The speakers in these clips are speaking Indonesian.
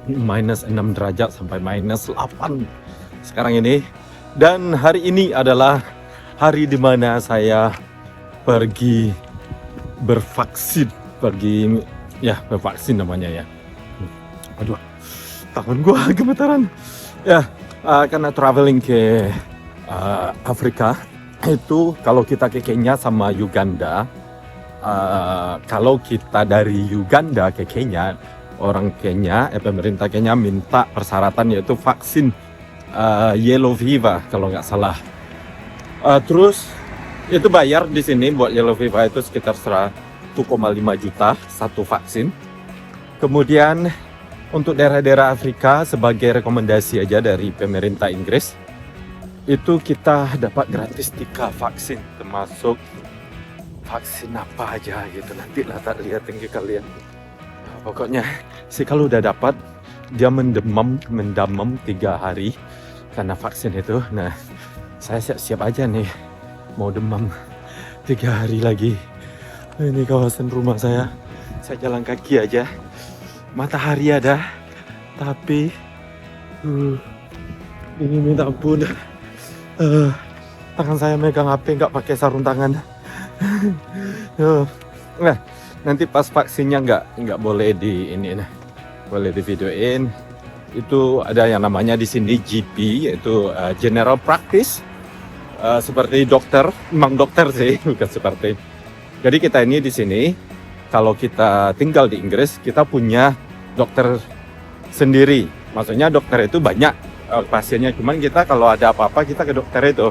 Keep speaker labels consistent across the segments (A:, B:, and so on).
A: minus 6 derajat sampai minus 8 sekarang ini. Dan hari ini adalah hari dimana saya pergi bervaksin. Bervaksin namanya ya. Aduh, tangan gua gemetaran. Ya, karena traveling ke Afrika itu kalau kita ke Kenya sama Uganda, kalau kita dari Uganda ke Kenya, orang Kenya, pemerintah Kenya minta persyaratan yaitu vaksin yellow fever kalau nggak salah. Terus itu bayar di sini buat yellow fever itu sekitar 1,5 juta satu vaksin. Kemudian untuk daerah-daerah Afrika sebagai rekomendasi aja dari pemerintah Inggris, itu kita dapat gratis 3 vaksin, termasuk vaksin apa aja gitu, nanti lah tak lihat tinggi kalian. Pokoknya sih kalau udah dapat, dia mendamam 3 hari karena vaksin itu. Nah, saya siap-siap aja nih mau demam 3 hari lagi. Ini kawasan rumah saya jalan kaki aja, matahari ada, tapi ini minta ampun, tangan saya megang HP nggak pakai sarung tangan. Nah, nanti pas vaksinnya nggak boleh boleh di videoin. Itu ada yang namanya di sini GP, yaitu General Practice, seperti dokter, memang dokter sih, bukan seperti. Jadi kita ini di sini, kalau kita tinggal di Inggris, kita punya dokter sendiri. Maksudnya dokter itu banyak pasiennya, cuman kita kalau ada apa-apa kita ke dokter itu.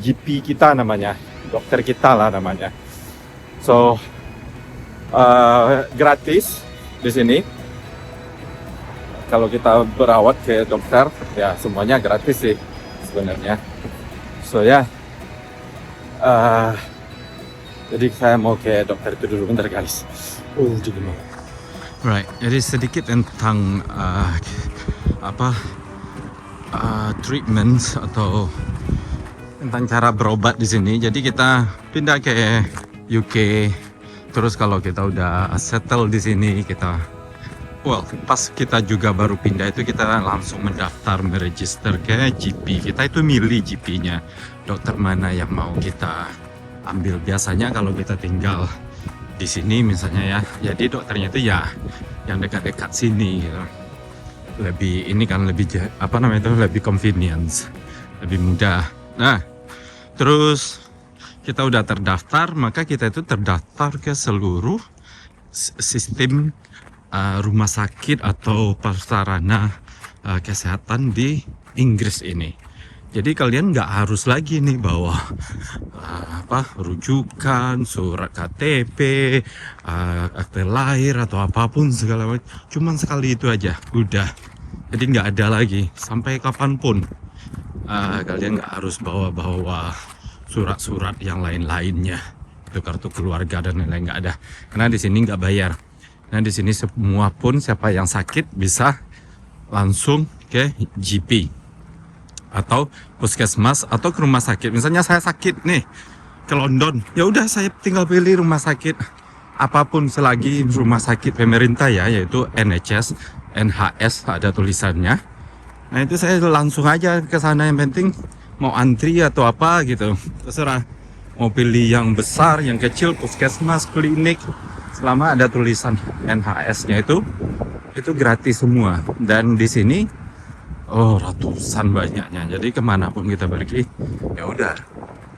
A: GP kita namanya, dokter kita lah namanya. So gratis di sini. Kalau kita berawat ke dokter, ya semuanya gratis sih sebenarnya. So ya, jadi saya mau ke dokter itu dulu bentar guys. Jadi mau. Right, jadi sedikit tentang treatment atau tentang cara berobat di sini. Jadi kita pindah ke UK. Terus kalau kita udah settle di sini, pas kita juga baru pindah itu kita langsung mendaftar, meregister ke GP. Kita itu milih GP-nya, dokter mana yang mau kita ambil. Biasanya kalau kita tinggal di sini misalnya ya, jadi dokternya itu ya yang dekat-dekat sini gitu. Lebih convenience, lebih mudah. Nah, terus kita udah terdaftar, maka kita itu terdaftar ke seluruh sistem rumah sakit atau prasarana kesehatan di Inggris ini. Jadi kalian nggak harus lagi nih bawa rujukan, surat KTP, akte lahir atau apapun segala macam. Cuman sekali itu aja, udah. Jadi nggak ada lagi sampai kapanpun. Kalian nggak harus bawa surat-surat yang lain-lainnya, itu kartu keluarga dan lain-lain, nggak ada. Karena di sini nggak bayar. Nah di sini semua pun siapa yang sakit bisa langsung ke GP atau puskesmas atau ke rumah sakit. Misalnya saya sakit nih ke London, ya udah saya tinggal pilih rumah sakit apapun selagi rumah sakit pemerintah ya, yaitu NHS, NHS ada tulisannya. Nah itu saya langsung aja ke sana, yang penting mau antri atau apa gitu, terserah. Mau pilih yang besar, yang kecil, puskesmas, klinik, selama ada tulisan NHS-nya itu gratis semua. Dan di sini ratusan banyaknya. Jadi kemanapun kita pergi, ya udah.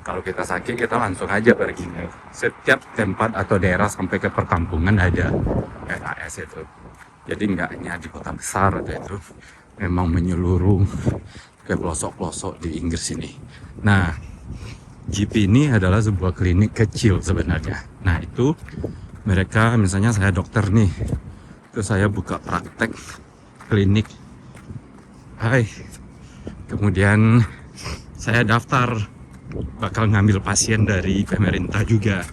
A: Kalau kita sakit kita langsung aja pergi. Setiap tempat atau daerah sampai ke perkampungan ada NHS itu. Jadi nggak hanya di kota besar ada itu, memang menyeluruh ke pelosok-pelosok di Inggris ini. Nah, GP ini adalah sebuah klinik kecil sebenarnya. Nah itu mereka, misalnya saya dokter nih, terus saya buka praktek klinik. Kemudian saya daftar bakal ngambil pasien dari pemerintah juga.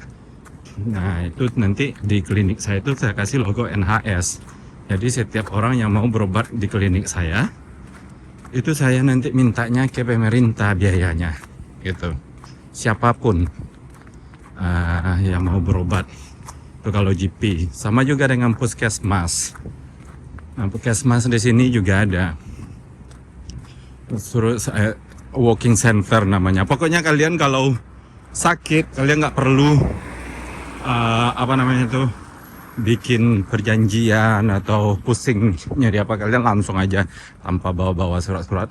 A: Nah itu nanti di klinik saya itu saya kasih logo NHS. Jadi setiap orang yang mau berobat di klinik saya, itu saya nanti mintanya ke pemerintah biayanya gitu. Siapapun yang mau berobat itu kalau GP. Sama juga dengan puskesmas. Nah, puskesmas di sini juga ada. Suruh walking center namanya. Pokoknya kalian kalau sakit, kalian nggak perlu apa namanya itu bikin perjanjian atau pusing nyari apa, kalian langsung aja tanpa bawa-bawa surat-surat,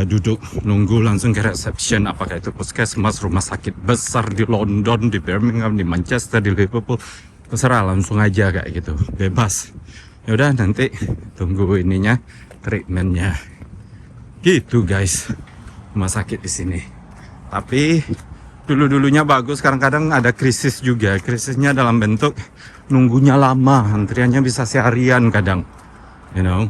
A: duduk nunggu langsung ke reception, apakah itu puskesmas, rumah sakit besar di London, di Birmingham, di Manchester, di Liverpool, terserah, langsung aja kayak gitu, bebas. Ya udah, nanti tunggu ininya, treatmentnya gitu guys, rumah sakit di sini. Tapi dulu-dulunya bagus, kadang-kadang ada krisis juga. Krisisnya dalam bentuk nunggunya lama, antriannya bisa seharian kadang, you know.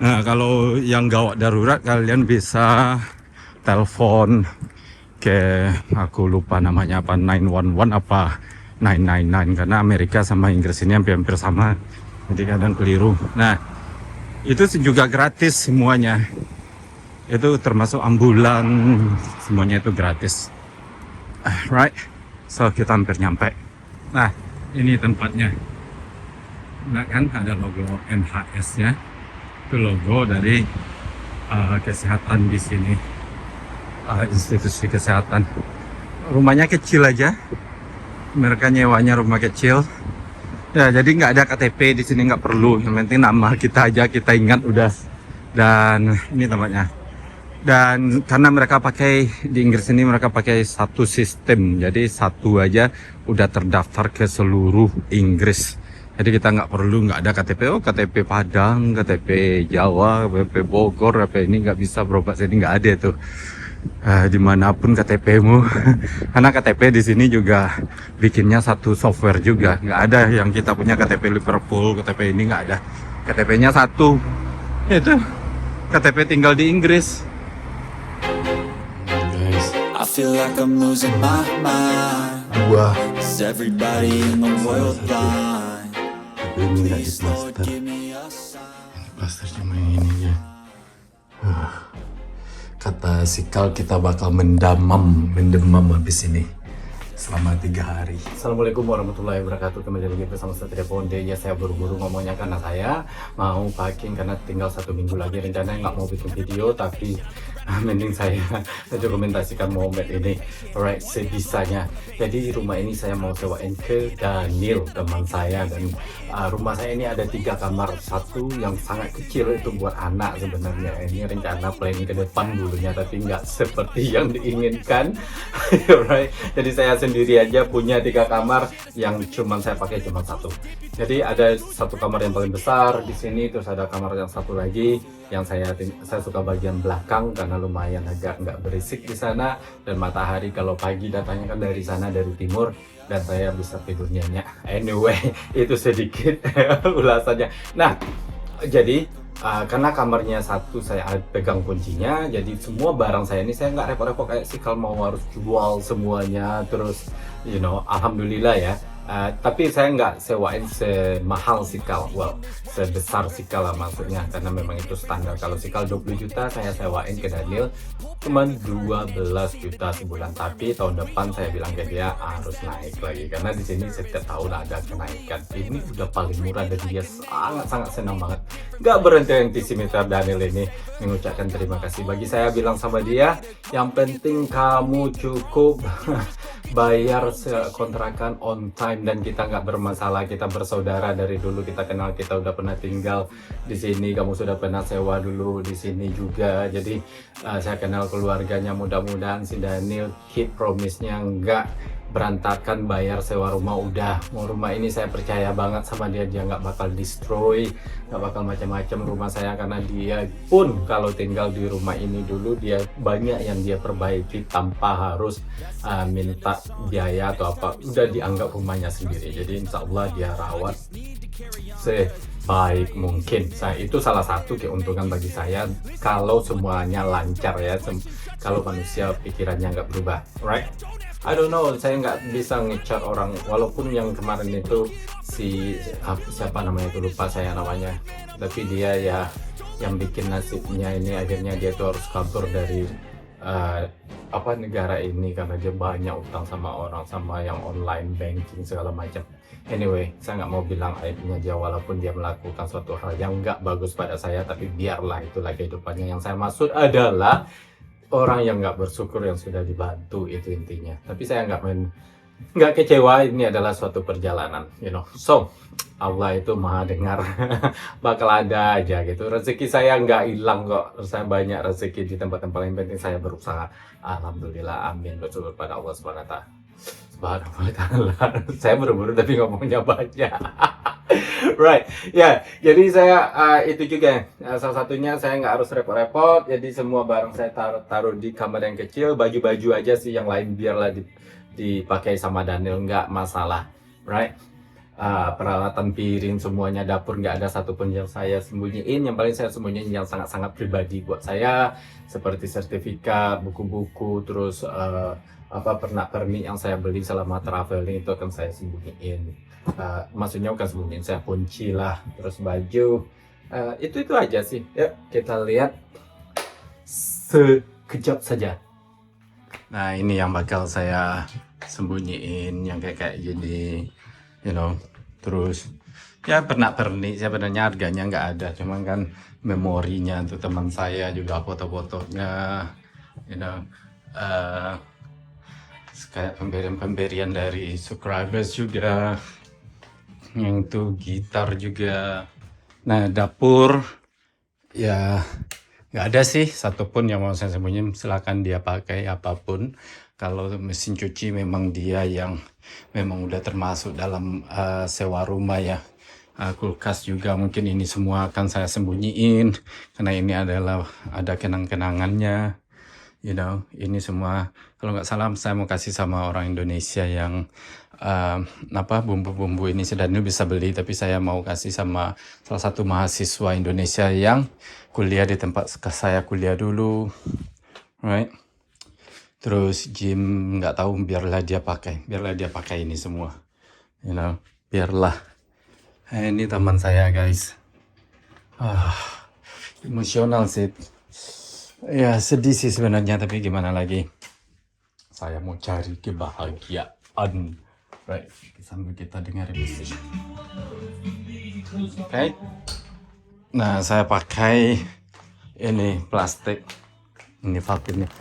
A: Nah, kalau yang gawat darurat, kalian bisa telepon ke, aku lupa namanya apa, 911 apa 999, karena Amerika sama Inggris ini hampir-hampir sama, jadi kadang keliru. Nah, itu juga gratis semuanya, itu termasuk ambulan, semuanya itu gratis. Right, so kita hampir nyampe. Nah, ini tempatnya. Nah kan ada logo NHS-nya, itu logo dari kesehatan di sini, institusi kesehatan. Rumahnya kecil aja, mereka nyewanya rumah kecil. Ya, jadi nggak ada KTP di sini, nggak perlu. Yang penting nama kita aja kita ingat udah. Dan ini tempatnya. Dan karena mereka pakai di Inggris ini, mereka pakai satu sistem, jadi satu aja udah terdaftar ke seluruh Inggris. Jadi kita nggak ada KTP, KTP Padang, KTP Jawa, KTP Bogor, KTP ini nggak bisa berobat sini, nggak ada tuh. Dimanapun KTP-mu, karena KTP di sini juga bikinnya satu software juga, nggak ada yang kita punya KTP Liverpool, KTP ini nggak ada. KTP-nya satu, itu KTP tinggal di Inggris.
B: I feel like I'm losing my mind. Is everybody in the world blind? Please Lord give me a sign.
A: Plaster cuma ini ya. Kata Sikal kita bakal mendemam habis ini selama 3 hari.
C: Assalamualaikum warahmatullahi wabarakatuh. Kembali lagi bersama Satria Ponde. Ya, saya buru-buru ngomongnya karena saya mau packing, karena tinggal 1 minggu lagi. Rencananya nggak mau bikin video, tapi mending saya dokumentasikan momen ini. Alright, sebisanya. Jadi rumah ini saya mau sewain ke Daniel, teman saya. Dan rumah saya ini ada 3 kamar. Satu yang sangat kecil itu buat anak sebenarnya. Ini rencana planning ke depan dulunya, tapi nggak seperti yang diinginkan. Alright, jadi saya sendiri aja punya 3 kamar yang saya pakai cuma 1. Jadi ada 1 kamar yang paling besar di sini, terus ada kamar yang 1 lagi yang saya suka bagian belakang karena lumayan agak nggak berisik di sana, dan matahari kalau pagi datangnya kan dari sana, dari timur, dan saya bisa tidur nyenyak. Anyway, itu sedikit ulasannya. Nah, jadi karena kamarnya 1 saya pegang kuncinya, jadi semua barang saya ini saya nggak repot-repot kayak Sikal mau harus jual semuanya, terus alhamdulillah ya. Tapi saya nggak sewain semahal Sikal, sebesar Sikal lah maksudnya, karena memang itu standar. Kalau Sikal 20 juta, saya sewain ke Daniel cuman 12 juta sebulan. Tapi tahun depan saya bilang ke dia harus naik lagi, karena di sini setiap tahun ada kenaikan. Ini udah paling murah dan dia sangat senang banget. Nggak berhenti si Mr. Daniel ini mengucapkan terima kasih. Bagi saya bilang sama dia, yang penting kamu cukup bayar kontrakan on time dan kita nggak bermasalah, kita bersaudara dari dulu, kita kenal, kita udah pernah tinggal di sini, kamu sudah pernah sewa dulu di sini juga. Jadi saya kenal keluarganya, mudah-mudahan si Daniel keep promise-nya, nggak berantakan bayar sewa rumah. Udah mau rumah ini saya percaya banget sama dia nggak bakal destroy, nggak bakal macam-macam rumah saya, karena dia pun kalau tinggal di rumah ini dulu dia banyak yang dia perbaiki tanpa harus minta biaya atau apa, udah dianggap rumahnya sendiri. Jadi insya Allah dia rawat sebaik mungkin. Itu salah satu keuntungan bagi saya kalau semuanya lancar ya, kalau manusia pikirannya nggak berubah, right? I don't know, saya nggak bisa ngecat orang, walaupun yang kemarin itu siapa namanya itu, lupa saya namanya, tapi dia ya yang bikin nasibnya ini akhirnya dia tuh harus kabur dari negara ini karena dia banyak utang sama orang, sama yang online banking segala macam. Anyway, saya nggak mau bilang aibnya dia walaupun dia melakukan suatu hal yang nggak bagus pada saya, tapi biarlah itulah kehidupannya. Yang saya maksud adalah orang yang nggak bersyukur yang sudah dibantu, itu intinya. Tapi saya nggak kecewa, ini adalah suatu perjalanan, you know. So, Allah itu maha dengar, bakal ada aja gitu. Rezeki saya nggak hilang kok, saya banyak rezeki di tempat-tempat yang penting saya berusaha. Alhamdulillah, amin, bersyukur pada Allah Subhanahu wa Ta'ala. Saya buru-buru tapi ngomongnya banyak. Right, ya. Jadi saya itu juga salah satunya saya nggak harus repot-repot. Jadi semua barang saya taruh di kamar yang kecil, baju-baju aja sih yang lain biarlah dipakai sama Daniel, nggak masalah, right? Peralatan piring semuanya, dapur nggak ada satupun yang saya sembunyiin. Yang paling saya sembunyiin yang sangat-sangat pribadi buat saya, seperti sertifikat, buku-buku, terus pernak-pernik yang saya beli selama traveling itu akan saya sembunyiin. Maksudnya bukan sembunyiin, saya kunci lah. Terus baju, itu aja sih. Yuk kita lihat sekejap saja. Nah, ini yang bakal saya sembunyiin, yang kayak gini, you know. Terus ya pernak-pernik sebenarnya harganya nggak ada, cuman kan memorinya untuk teman saya juga, foto-fotonya, you know. Kayak pemberian dari subscribers juga, yang itu gitar juga. Nah, dapur ya nggak ada sih satupun yang mau saya sembunyiin, silakan dia pakai apapun. Kalau mesin cuci memang dia yang memang udah termasuk dalam sewa rumah ya. Kulkas juga mungkin ini semua akan saya sembunyiin karena ini adalah ada kenang-kenangannya. You know, ini semua kalau nggak salah saya mau kasih sama orang Indonesia yang bumbu-bumbu ini Daniel bisa beli, tapi saya mau kasih sama salah satu mahasiswa Indonesia yang kuliah di tempat saya kuliah dulu, right? Terus Jim nggak tahu, biarlah dia pakai ini semua, you know, biarlah. Ini teman saya guys, emosional sih. Ya sedih sih sebenarnya, tapi gimana lagi, saya mau cari kebahagiaan, right? Sambil kita dengar musik. Okay. Nah, saya pakai ini plastik, ini vakumnya.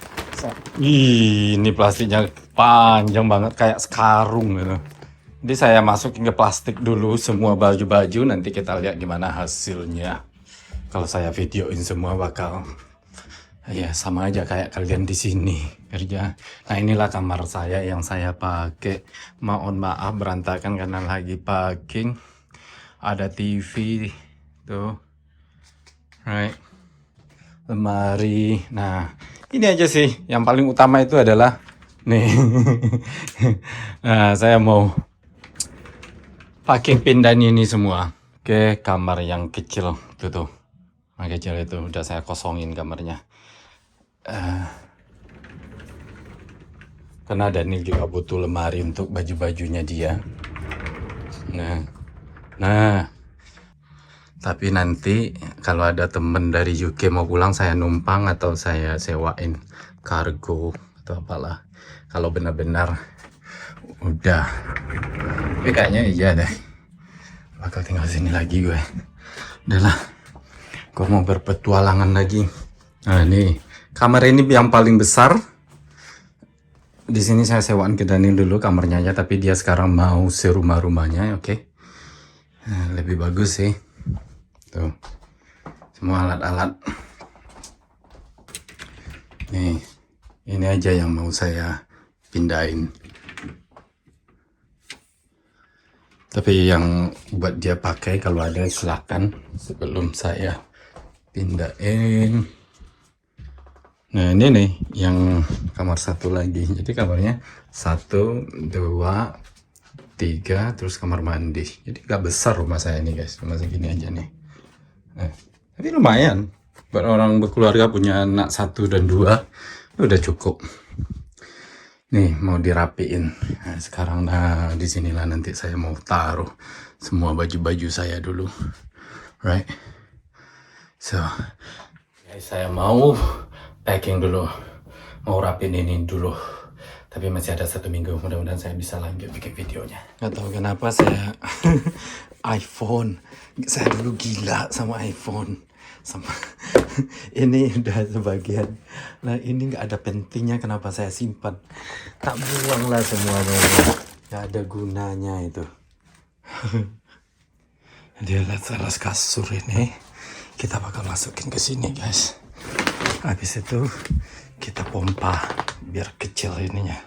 C: Ini plastiknya panjang banget kayak sekarung gitu. Jadi saya masukin ke plastik dulu semua baju-baju, nanti kita lihat gimana hasilnya. Kalau saya videoin semua bakal ya sama aja kayak kalian di sini kerja. Nah, inilah kamar saya yang saya pakai. Mohon maaf berantakan karena lagi packing. Ada TV tuh, right? Lemari. Nah, ini aja sih. Yang paling utama itu adalah nih. Nah, saya mau pakai pindahin ini semua ke kamar yang kecil itu tuh. Yang kecil itu udah saya kosongin kamarnya. Karena Daniel juga butuh lemari untuk baju-bajunya dia. Nah, tapi nanti kalau ada temen dari UK mau pulang, saya numpang atau saya sewain kargo atau apalah. Kalau benar-benar udah, tapi kayaknya iya deh, bakal tinggal sini lagi gue. Udahlah, gue mau berpetualangan lagi. Nah, nih kamar ini yang paling besar. Di sini saya sewaan ke Daniel dulu kamarnya aja, tapi dia sekarang mau serumah-rumahnya, oke? Nah, lebih bagus sih. Tuh, semua alat-alat. Nih, ini aja yang mau saya pindahin. Tapi yang buat dia pakai kalau ada silakan sebelum saya pindahin. Nah, ini nih yang kamar satu lagi. Jadi kamarnya 1, 2, 3, terus kamar mandi. Jadi gak besar rumah saya ini guys, cuma segini aja nih. Nah, tapi lumayan buat orang berkeluarga punya anak 1 dan 2 udah cukup. Nih mau dirapiin. Nah, sekarang disinilah nanti saya mau taruh semua baju-baju saya dulu, right? So, guys, saya mau packing dulu, mau rapin ini dulu. Tapi masih ada 1 minggu, mudah-mudahan saya bisa lanjut bikin videonya.
A: Nggak tahu kenapa saya iPhone. Saya dulu gila sama iPhone. Sama ini udah sebagian. Nah ini nggak ada pentingnya, kenapa saya simpan? Tak buang lah semuanya. Nggak ada gunanya itu. Dia lihat alas kasur ini. Kita bakal masukin ke sini guys. Habis itu kita pompa biar kecil ininya.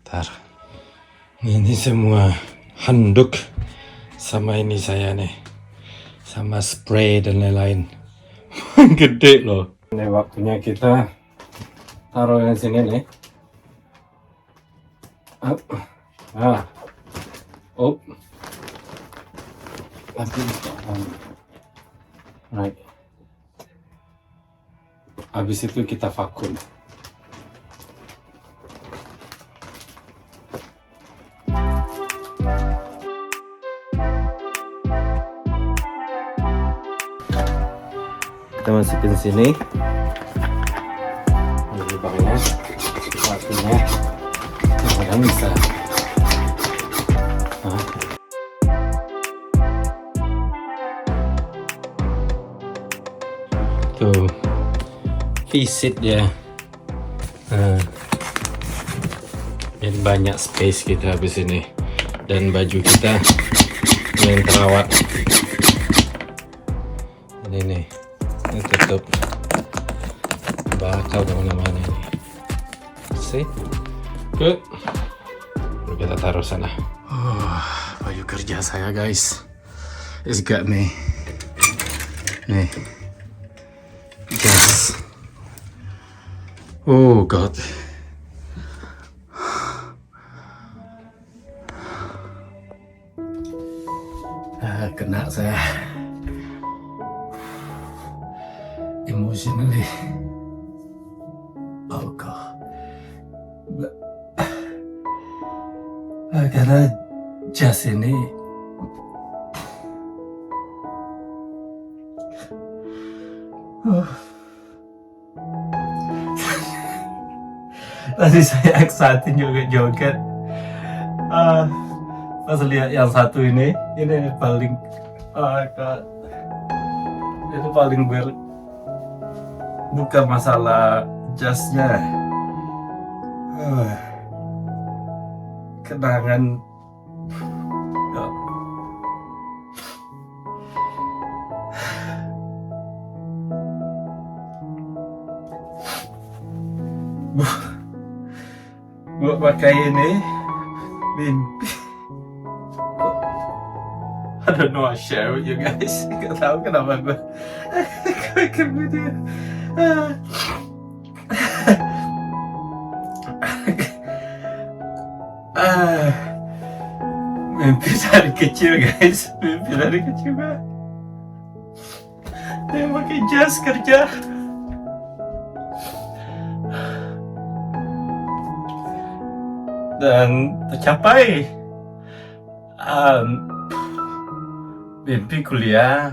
A: Ntar. Ini semua handuk sama ini saya nih. Sama spray dan lain-lain. Gede loh. Ini waktunya kita taruh yang sini nih. Nah. Up. Nanti. Right. Habis itu kita vakum. Kita masukin sini lubangnya, waktunya mudah-mudahan bisa. Tuh visit ya. Dan banyak space kita habis ini, dan baju kita yang terawat ini nih. Ini tutup bakal kemana-mana ini. See? Good. Lalu kita taruh sana. Baju kerja saya guys. It's got me. Nih. Gas. Oh god. Kena saya. Emotionally. Oh god. Karena jas ini tadi saya excited juga joget. Pas lihat yang satu ini paling itu paling bukan masalah jasnya, kenangan. Buat pakai ini mimpi. I don't know, I share with you guys. Gak tahu kenapa gue bikin video. Mimpi dari kecil guys, mimpi dari kecil banget. Dia pakai jas kerja. Dan tercapai. Mimpi kuliah,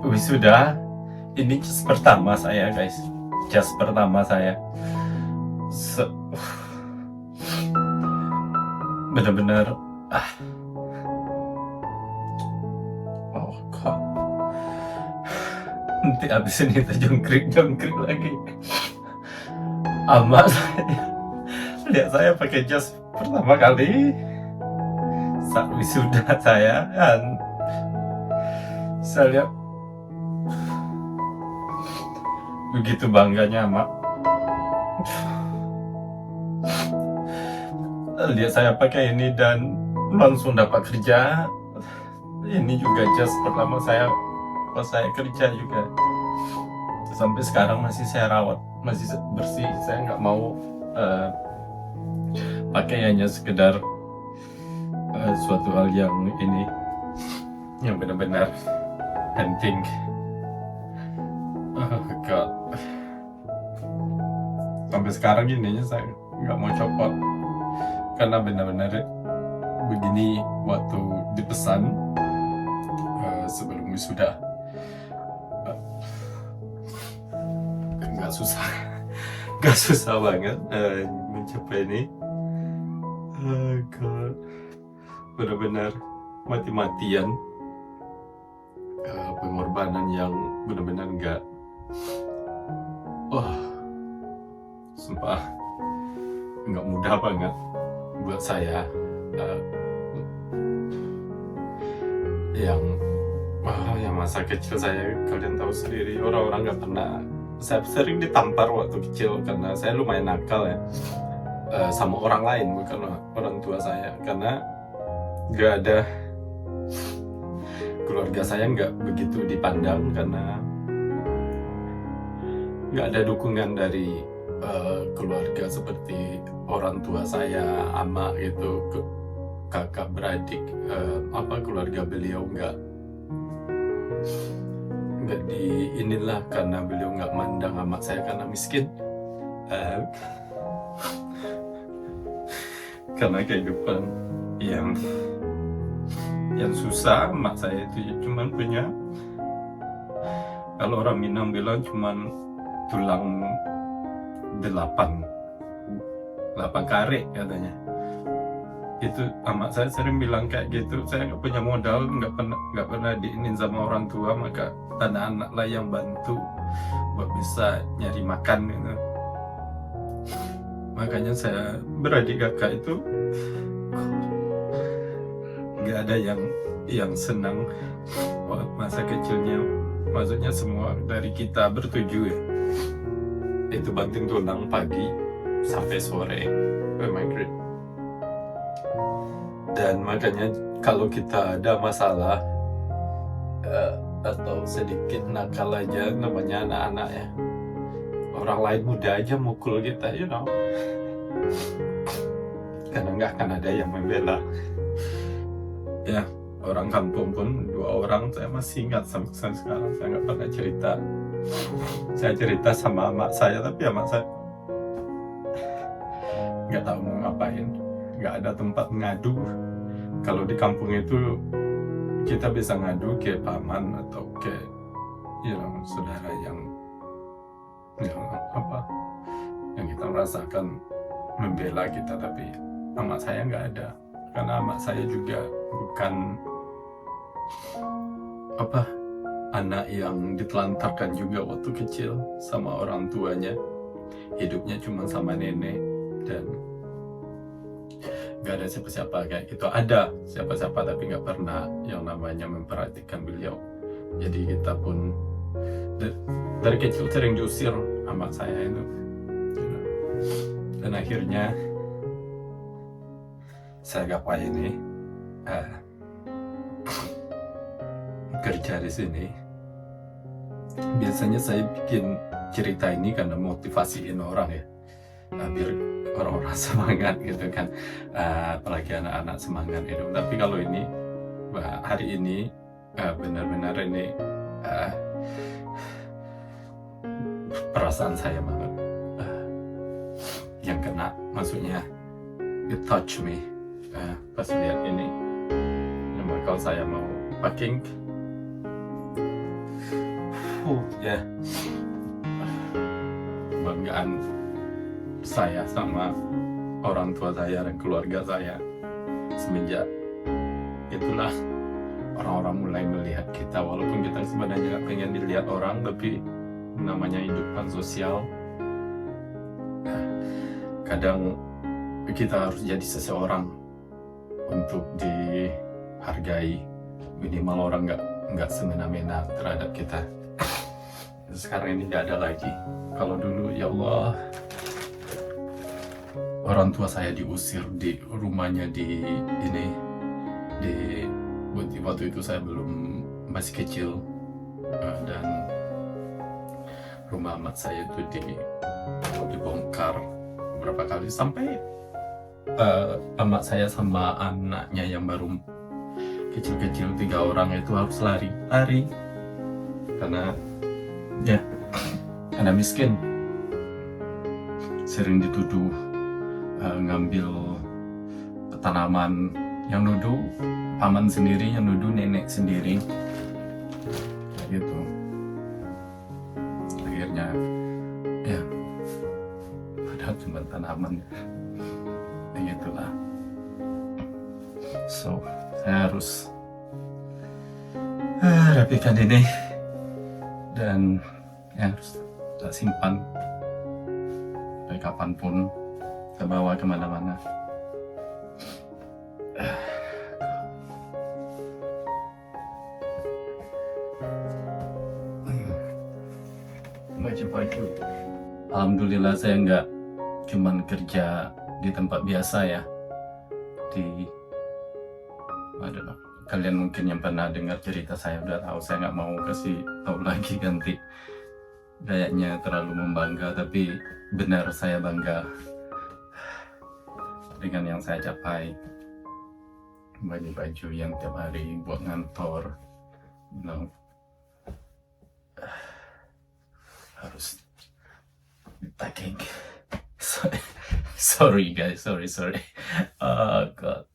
A: wisuda. Ini jas pertama saya guys, jas pertama saya. Bener-bener oh god, nanti abis ini kita jongkrik lagi. Amat saya lihat saya pakai jas pertama kali saat wisuda saya, dan saya lihat begitu bangganya mak. Lihat saya pakai ini dan langsung dapat kerja. Ini juga jas pertama saya pas saya kerja juga. Sampai sekarang masih saya rawat, masih bersih. Saya nggak mau pakai hanya sekedar suatu hal yang ini, yang benar-benar penting. Oh god. Sampai sekarang ininya saya nggak mau copot. Karena benar-benar begini waktu dipesan sebelum wisuda. Nggak susah banget. mencapai ini. God, benar-benar mati-matian, pengorbanan yang benar-benar enggak, sumpah nggak mudah banget buat saya, yang masa kecil saya, kalian tahu sendiri, orang-orang nggak pernah, saya sering ditampar waktu kecil karena saya lumayan nakal ya, sama orang lain, bukan orang tua saya, karena nggak ada, keluarga saya nggak begitu dipandang karena nggak ada dukungan dari keluarga seperti orang tua saya, ama gitu, kakak beradik, keluarga beliau nggak inilah, karena beliau nggak mandang amak saya karena miskin, karena kehidupan yang susah. Emak saya itu cuman punya, kalau orang Minang bilang cuman tulang 8 karet katanya. Itu amak saya sering bilang kayak gitu, saya nggak punya modal, nggak pernah diinin sama orang tua, maka anak-anak lah yang bantu buat bisa nyari makan gitu. Makanya saya beradik kakak itu nggak ada yang senang masa kecilnya, maksudnya semua dari kita bertujuh ya, itu banting tulang pagi sampai sore, maghrib. Dan makanya kalau kita ada masalah atau sedikit nakal aja, namanya anak-anak ya, orang lain muda aja mukul kita, karena nggak akan ada yang membela ya. Orang kampung pun 2 orang saya masih ingat sampai sekarang. Saya nggak pernah cerita, saya cerita sama amak saya, tapi amak saya nggak tahu mau ngapain, nggak ada tempat ngadu. Kalau di kampung itu kita bisa ngadu ke paman atau ke saudara yang kita merasakan membela kita, tapi amak saya nggak ada, karena amak saya juga bukan anak yang ditelantarkan juga waktu kecil sama orang tuanya, hidupnya cuma sama nenek dan nggak ada siapa-siapa kayak gitu. Ada siapa-siapa tapi nggak pernah yang namanya memperhatikan beliau. Jadi kita pun dari kecil sering diusir amak saya itu, dan akhirnya saya gapai ini kerja di sini. Biasanya saya bikin cerita ini karena motivasiin orang ya, biar orang-orang semangat gitu kan, apalagi anak-anak semangat itu. Tapi kalau ini hari ini benar-benar ini perasaan saya banget yang kena, maksudnya it touch me pas lihat ini. Kalau saya mau packing kebanggaan saya sama orang tua saya dan keluarga saya. Semenjak itulah orang-orang mulai melihat kita, walaupun kita sebenarnya gak pengen dilihat orang, tapi namanya kehidupan sosial, kadang kita harus jadi seseorang untuk dihargai. Minimal orang nggak semena-mena terhadap kita. Sekarang ini nggak ada lagi. Kalau dulu, ya Allah, orang tua saya diusir di rumahnya waktu itu saya masih kecil, dan rumah amat saya itu dibongkar beberapa kali, sampai amat saya sama anaknya yang baru kecil-kecil 3 orang itu harus lari karena miskin, sering dituduh ngambil tanaman, yang nuduh paman sendiri, yang nuduh nenek sendiri kayak gitu. Akhirnya padahal
C: cuma tanaman. Begitulah. So, saya harus rapikan ini dan ya harus tak simpan sampai kapanpun, kita bawa kemana-mana. Baju-baju. Alhamdulillah saya nggak cuman kerja di tempat biasa ya, di aduh, kalian mungkin yang pernah dengar cerita saya udah tahu, saya nggak mau kasih tahu lagi ganti kayaknya terlalu membangga, tapi benar saya bangga dengan yang saya capai. Baju-baju yang tiap hari buat ngantor, harus packing. Sorry guys, sorry. God.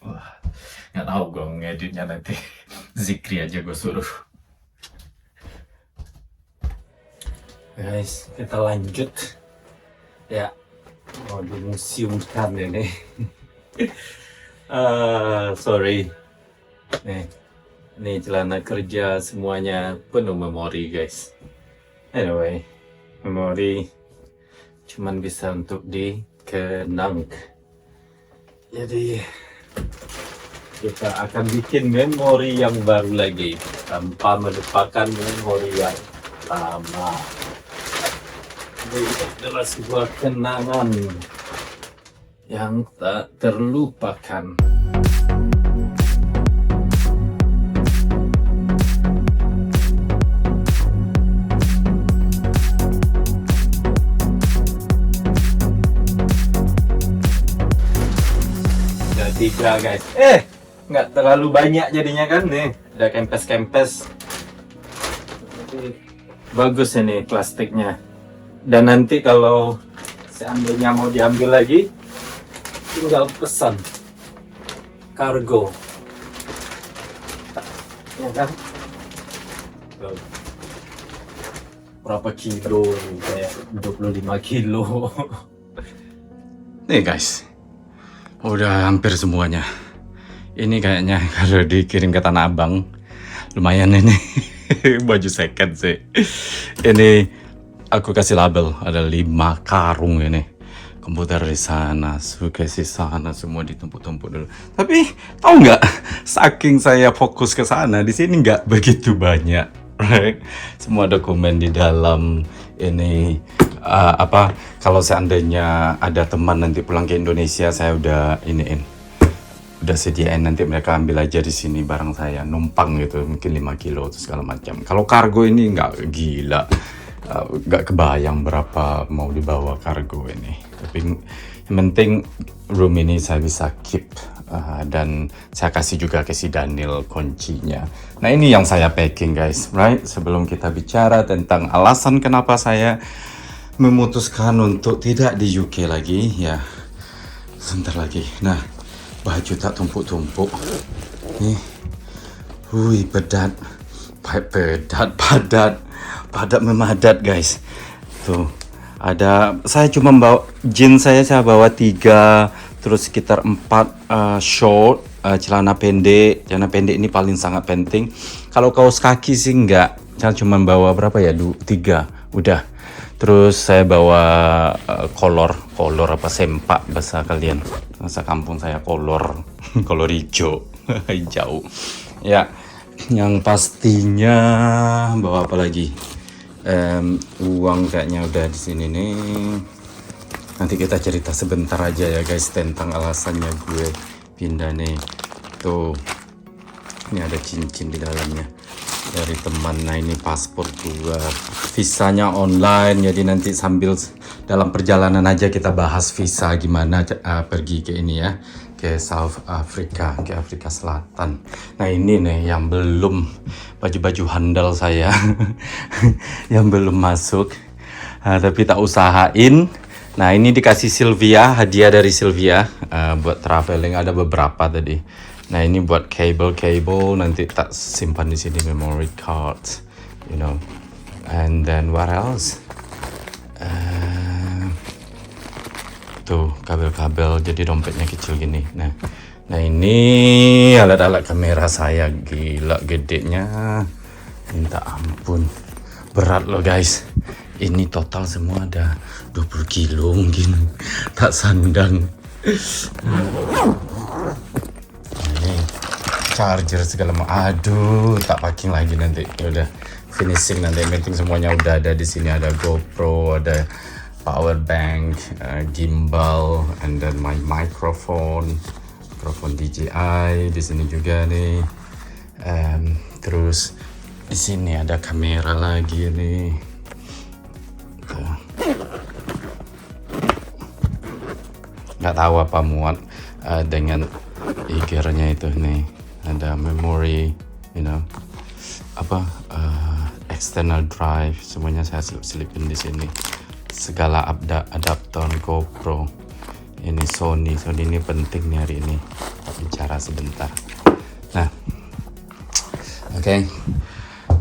C: Wah, nggak tahu gue ngeditnya nanti. Zikri aja gue suruh. Guys, kita lanjut ya, mau dimuseumkan ini. Sorry nih, ini celana kerja semuanya penuh memori guys. Anyway, memori cuman bisa untuk dikenang. Jadi kita akan bikin memori yang baru lagi tanpa melupakan memori yang lama. Ini adalah sebuah kenangan yang tak terlupakan. Tiga guys, nggak terlalu banyak jadinya kan nih, ada kempes-kempes, bagus ini plastiknya. Dan nanti kalau seandainya mau diambil lagi, tinggal pesan kargo, ya kan? Berapa kilo? Kayak 25 kilo.
A: Nih guys, udah hampir semuanya. Ini kayaknya kalau dikirim ke Tanah Abang lumayan ini. Baju second sih. Ini aku kasih label, ada 5 karung ini. Komputer di sana, suitcase di sana, semua ditumpuk-tumpuk dulu. Tapi tahu nggak, saking saya fokus ke sana, di sini nggak begitu banyak, right? Semua dokumen di dalam ini. Kalau seandainya ada teman nanti pulang ke Indonesia, saya udah udah sediain, nanti mereka ambil aja di sini barang saya, numpang gitu, mungkin 5 kilo atau segala macam. Kalau kargo ini nggak gila, nggak kebayang berapa mau dibawa kargo ini. Tapi yang penting room ini saya bisa keep, dan saya kasih juga ke si Daniel kuncinya. Nah ini yang saya packing guys, right? Sebelum kita bicara tentang alasan kenapa saya memutuskan untuk tidak di UK lagi, ya sebentar lagi. Nah, baju tak tumpuk-tumpuk nih, padat memadat guys. Tuh ada, saya cuma bawa jeans, saya bawa 3, terus sekitar 4 short, celana pendek ini paling sangat penting. Kalau kaos kaki sih enggak, saya cuma bawa berapa ya, 3 udah. Terus saya bawa kolor apa, sempak bahasa kalian, bahasa kampung saya kolor hijau. Hijau ya. Yang pastinya bawa apa lagi, uang kayaknya udah di sini nih. Nanti kita cerita sebentar aja ya guys tentang alasannya gue pindah nih. Tuh, ini ada cincin di dalamnya dari teman. Nah ini paspor gua, visanya online, jadi nanti sambil dalam perjalanan aja kita bahas visa gimana pergi ke ini ya, ke South Africa, ke Afrika Selatan. Nah ini nih yang belum, baju-baju handal saya yang belum masuk, tapi tak usahain. Nah ini dikasih Sylvia, hadiah dari Sylvia, buat traveling, ada beberapa tadi. Nah ini buat kabel, nanti tak simpan di sini, memory cards, you know. And then what else?
C: tuh kabel-kabel, jadi dompetnya kecil gini. Nah ini alat-alat kamera saya, gila gedenya, minta ampun, berat loh guys. Ini total semua ada 20 kilo mungkin, tak sandang. Ini charger segala macam. Aduh, tak packing lagi nanti. Ya udah finishing nanti. Yang penting semuanya udah ada di sini. Ada GoPro, ada power bank, gimbal, and then my mikrofon DJI di sini juga nih. Terus di sini ada kamera lagi nih. Nggak tahu apa muat dengan eagernya itu nih. Ada memory, external drive, semuanya saya selipin di sini. Segala adaptor GoPro. Ini Sony ini penting nih hari ini. Kita bicara sebentar. Nah, oke.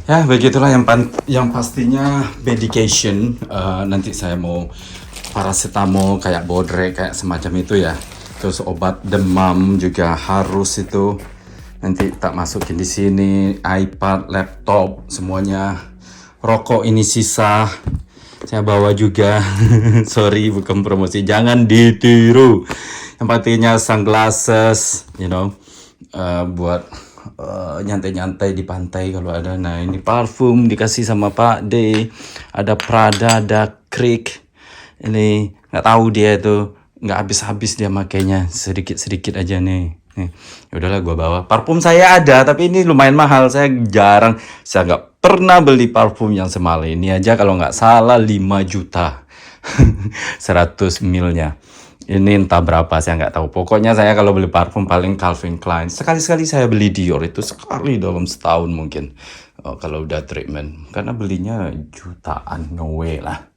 C: Ya begitulah yang pastinya medication. Nanti saya mau paracetamol kayak Bodrek kayak semacam itu ya. Terus obat demam juga harus itu. Nanti tak masukin di sini. iPad, laptop, semuanya. Rokok ini sisa. Saya bawa juga. Sorry, bukan promosi. Jangan ditiru. Yang pastinya sunglasses, buat nyantai-nyantai di pantai kalau ada. Nah ini parfum dikasih sama Pak D. Ada Prada, ada Creek. Ini nggak tahu dia itu nggak habis-habis dia makainya, sedikit-sedikit aja nih. Ya udahlah gua bawa. Parfum saya ada tapi ini lumayan mahal. Saya nggak pernah beli parfum yang semahal ini aja kalau nggak salah 5 juta 100 milnya. Ini entah berapa saya nggak tahu. Pokoknya saya kalau beli parfum paling Calvin Klein. Sekali-sekali saya beli Dior itu sekali dalam setahun mungkin. Kalau udah treatment. Karena belinya jutaan, no way lah.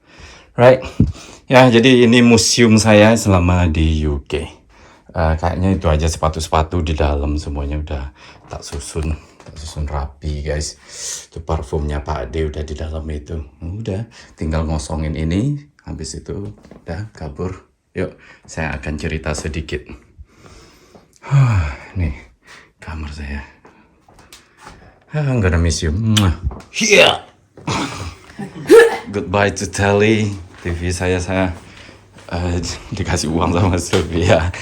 C: Right? Ya jadi ini museum saya selama di UK. Kayaknya itu aja, sepatu-sepatu di dalam semuanya udah tak susun rapi guys. Itu parfumnya Pak D udah di dalam itu. Udah tinggal ngosongin ini. Habis itu udah kabur. Yuk, saya akan cerita sedikit. Nih, kamar saya. Nggak ada museum. Here. Goodbye to telly. TV saya dikasih uang sama Sylvia.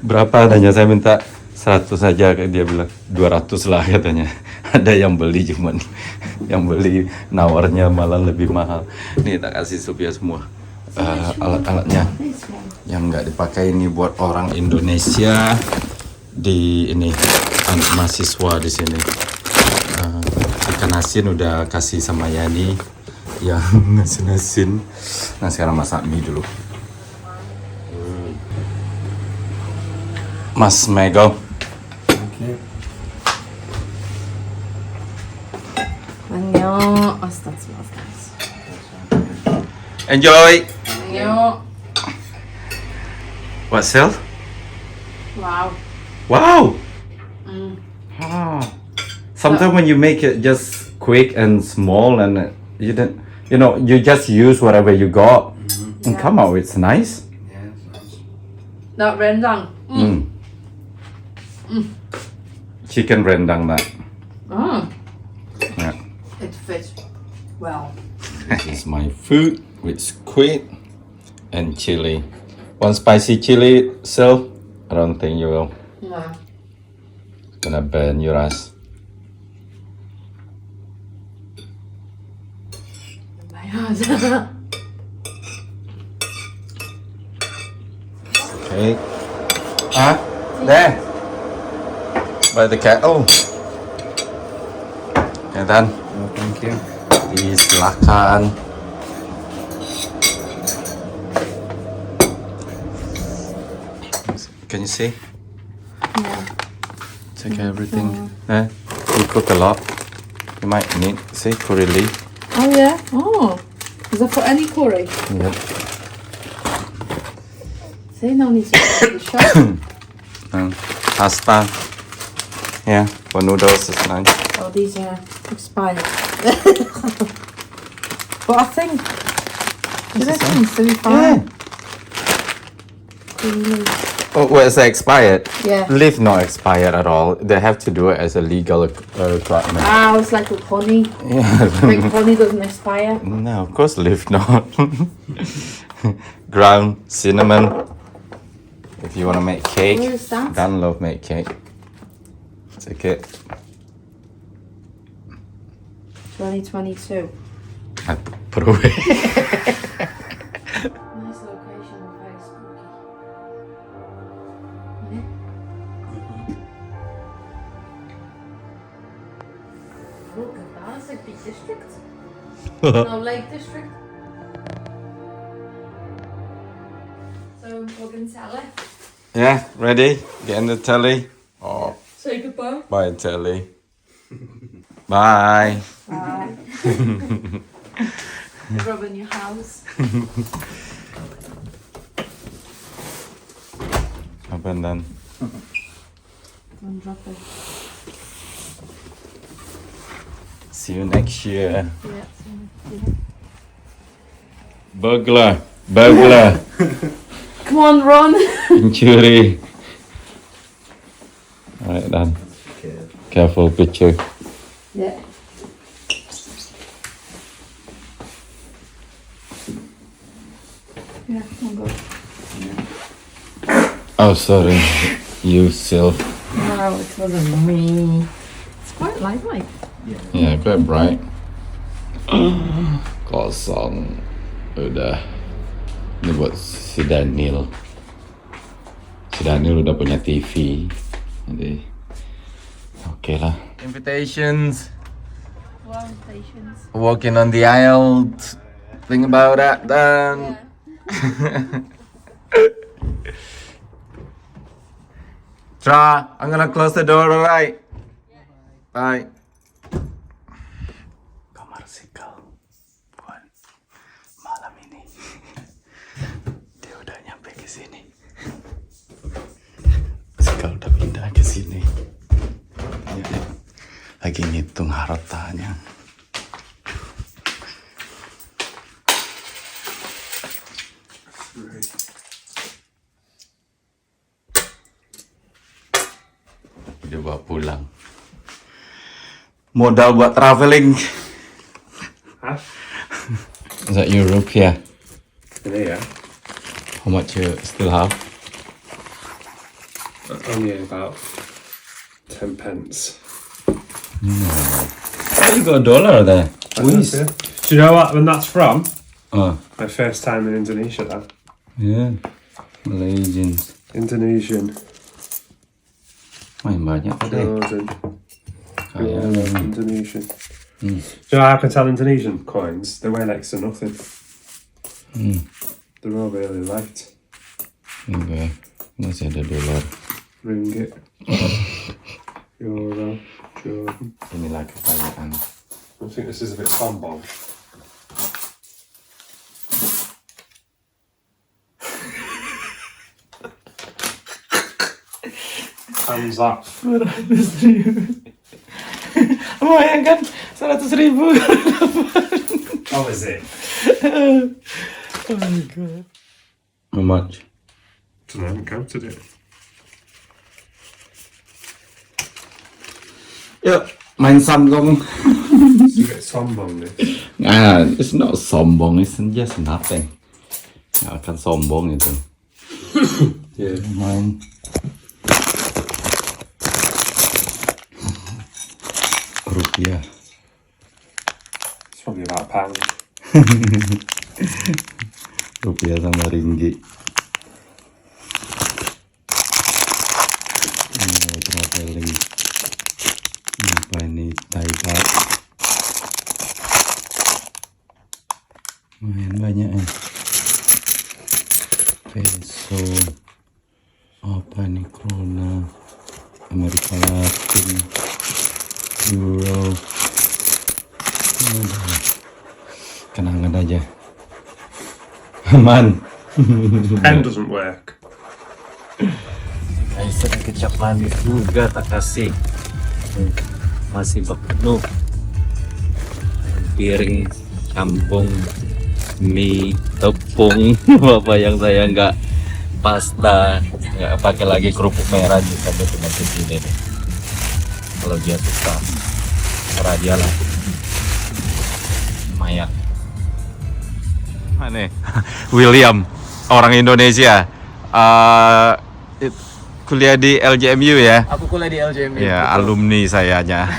C: Berapa adanya, saya minta 100 saja, dia bilang 200 lah katanya. Ada yang beli, cuman yang beli nawarnya malah lebih mahal. Nih tak kasih Sylvia semua. Alat-alatnya yang nggak dipakai ini buat orang Indonesia di ini mahasiswa di sini. Ikan asin udah kasih sama Yani yang asin. Nah sekarang masak mie dulu. Mas Mego.
D: Okay.
E: 안녕. Oh, that smells nice.
C: Enjoy.
E: 안녕.
C: What Sel?
E: Wow.
C: Wow. Sometimes when you make it just quick and small and you don't, you just use whatever you got and come out, it's nice.
D: Yeah, it's nice.
E: That rendang.
C: Chicken rendang that. Yeah.
E: It fits well.
C: This is my food with squid and chili. One spicy chili, Sil? I don't think you will.
E: Yeah.
C: Gonna burn your ass. Okay. There. By the kettle. Ya Dan.
D: Oh, thank you.
C: Silakan. Can you see?
E: Yeah.
C: Check everything. You cook a lot. You might need, see, curry leaf.
E: Oh yeah. Oh. Is that for any curry?
C: Yep.
E: See, no need to go to the shop.
C: Pasta. Yeah, for noodles is nice.
E: Oh, these are expired. But I think, do you reckon it's to be fine?
A: Oh, well, it's expired.
E: Yeah.
A: Leaf not expired at all. They have to do it as a legal requirement.
E: Ah, it's like with honey.
A: Yeah.
E: Like honey doesn't expire.
A: No, of course leaf not. Ground cinnamon. If you want to make cake,
E: Where is that?
A: Dan love make cake. Take it.
E: 2022.
A: I put away.
E: Nice location, very spooky. Yeah. Look at that, it's like Peak District. No, Lake District. So, we're going to tell it.
A: Yeah, ready? Get in the telly. Oh,
E: Say goodbye.
A: bye telly. Bye.
E: Bye. Robbing your house.
A: Open then.
E: Don't drop it.
A: See you next year.
E: Yeah.
A: Burglar. Burglar.
E: Come on, run.
A: Pencuri. Alright Dan. Careful picture.
E: Yeah. Yeah, I'm good.
A: Oh sorry. You still.
E: No, it wasn't me. It's quite light.
A: Yeah, quite bright. Kosong. Udah. Ini buat si Daniel. Si Daniel udah punya TV. Jadi oke lah. Invitations.
E: Wow, stations.
A: Walking on the aisle. Think about that then. Tra, I'm gonna close the door, alright? Bye. Kamar Sikal buat malam ini. Dia udah nyampe ke sini. Sikal udah pindah ke sini. Dia lagi ngitung hartanya. Dia bawa pulang. Modal buat traveling.
D: Huh?
A: Is that your rupiah?
D: Yeah.
A: How much you still have?
D: Only about 10 pence.
A: Oh, you got $1 there. Whiz.
D: Do you know what? When that's from?
A: Oh,
D: My first time in Indonesia. That
A: yeah. Legends.
D: Indonesian.
A: Main banyak tadi.
D: Jordan.
A: Kaya.
D: Indonesian. Do you know how I can tell Indonesian coins? They weigh next to nothing. They're all really light.
A: Okay. Masih ada $1.
D: Ringgit. Euro. Jordan.
A: Inilah kekayaan.
D: I think this is a bit sombong. Hands up.
A: Lumayan kan? 100.000.
D: How is it?
A: Oh my god. How much?
D: I haven't counted it.
A: Yuk, main Samsung.
D: It's a bit sombong, this.
A: It's not sombong, it's just nothing. Nggak akan sombong itu.
D: Yeah.
A: Main. Rupiah.
D: It's probably about £1.
A: Rupiah sama ringgit. Ini traveling. Apa ini? Thai baht. Lumayan banyak ya. Peso. Apa ini? Krona. Amerika Latin. Euro. Udah. Kenangan aja. Aman.
D: Pen doesn't work.
C: Aisyah kecap manis juga tak kasih. Masih penuh. Piring, campung, mie, tepung, apa yang saya nggak
A: pasta, nggak pakai lagi kerupuk merah juga cuma segini nih. Kalau dia suka, serah dia lah. Lumayan. Mana? William, orang Indonesia, kuliah di LJMU ya?
C: Aku kuliah di LJMU.
A: Ya, alumni sayanya.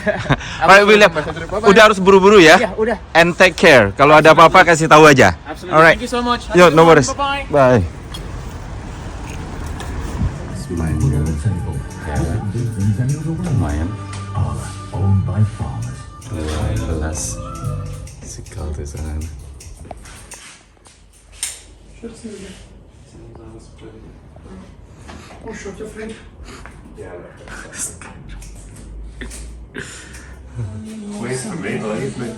A: Alright William, udah harus buru-buru ya?
C: Ya, udah.
A: And take care. Kalau ada apa-apa kasih tahu aja.
C: Absolutely.
A: Alright.
C: Thank you so much.
A: Yo, no worries.
C: Bye-bye.
A: Bye. Lumayan. Gelas sikal di sana.
D: Wait for me, leave me.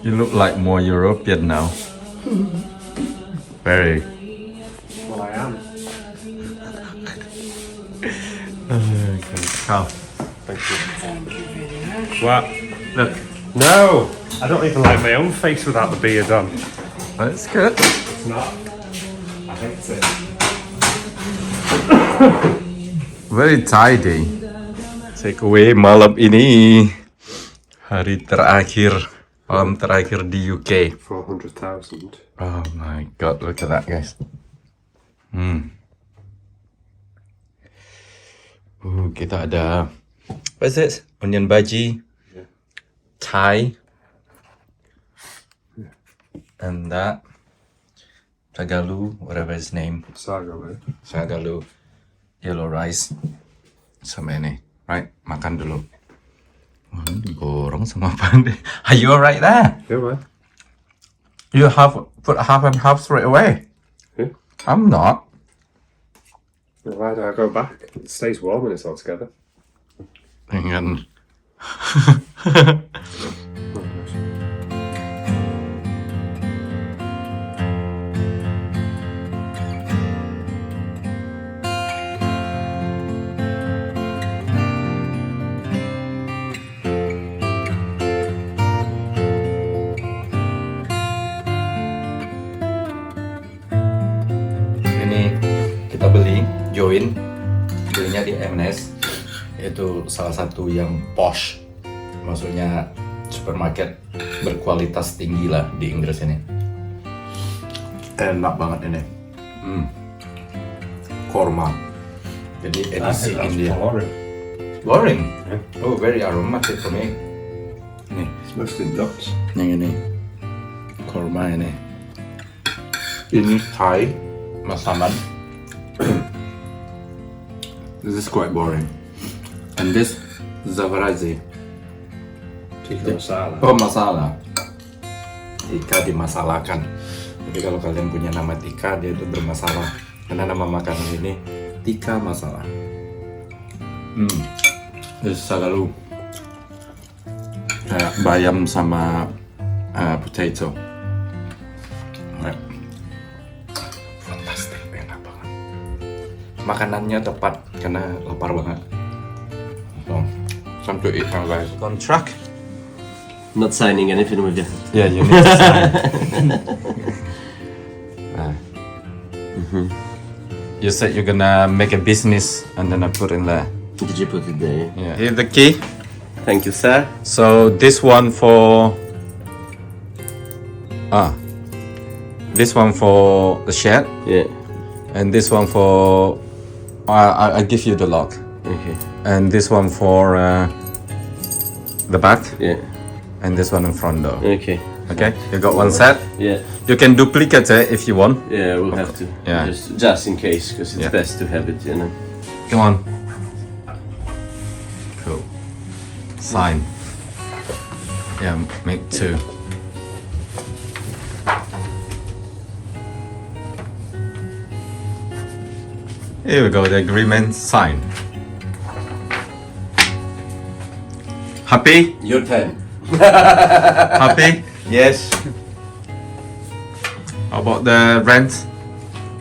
A: You look like more European now. Very.
D: Well, I am.
A: Cow.
D: Thank you. What?
A: Look,
D: No! I don't even like my own face without the beard on.
A: that's good.
D: It's not. I hate it.
A: Very tidy. Take away malam ini. Hari terakhir. Malam terakhir di UK.
D: 400,000.
A: Oh my god, look at that guys. Kita ada what is it? Onion bhaji, Thai, and that Tagalu, whatever his name,
D: Sago,
A: Sagalu, yellow rice, sama ini, right? Makan dulu. Borong sama apa nih? Are you alright there?
D: Yeah, man.
A: You have put half and half straight away.
D: Yeah.
A: I'm not.
D: Why do I go back? It stays warm when it's all together.
A: Dengan ini kita beli join, belinya di M&S. Itu salah satu yang posh, maksudnya supermarket berkualitas tinggi lah di Inggris ini. Enak banget ini. Korma. Jadi edisi India. Boring. Oh, very aromatic for me. Nih,
D: It's mostly nuts.
A: yang ini korma ini. Ini Thai masaman. This is quite boring. And this zavarazi.
D: Tikka masala.
A: Oh, masala. Tika dimasalakan. Jadi kalau kalian punya nama Tika, dia itu bermasalah. Karena nama makanan ini Tika masala. This is sagalu. Kayak bayam sama potato. Right. Fantastic, enak banget. Makanannya tepat karena lapar banget. So, time to eat now, guys. Contract.
F: Not signing anything with you.
A: Yeah, you need to sign. You said you're gonna make a business, and then I put in there.
F: Did you put it there?
A: Yeah. Here's the key.
F: Thank you, sir.
A: So this one for this one for the shed,
F: Yeah.
A: and this one for I give you the lock,
F: Okay.
A: and this one for the back,
F: Yeah.
A: and this one in front door.
F: Okay.
A: Okay, you got one set.
F: Yeah.
A: You can duplicate it if you want.
F: Yeah, we'll have to.
A: Yeah.
F: Just in case, because it's
A: Yeah.
F: best to have it, you know.
A: Come on. Cool. Sign. Yeah, make two. Here we go, the agreement signed. Happy?
F: Your turn.
A: Happy?
F: Yes.
A: How about the rent?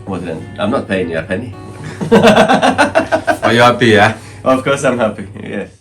F: What then? I'm not paying you a penny.
A: Are you happy, yeah?
F: Of course I'm happy. Yes.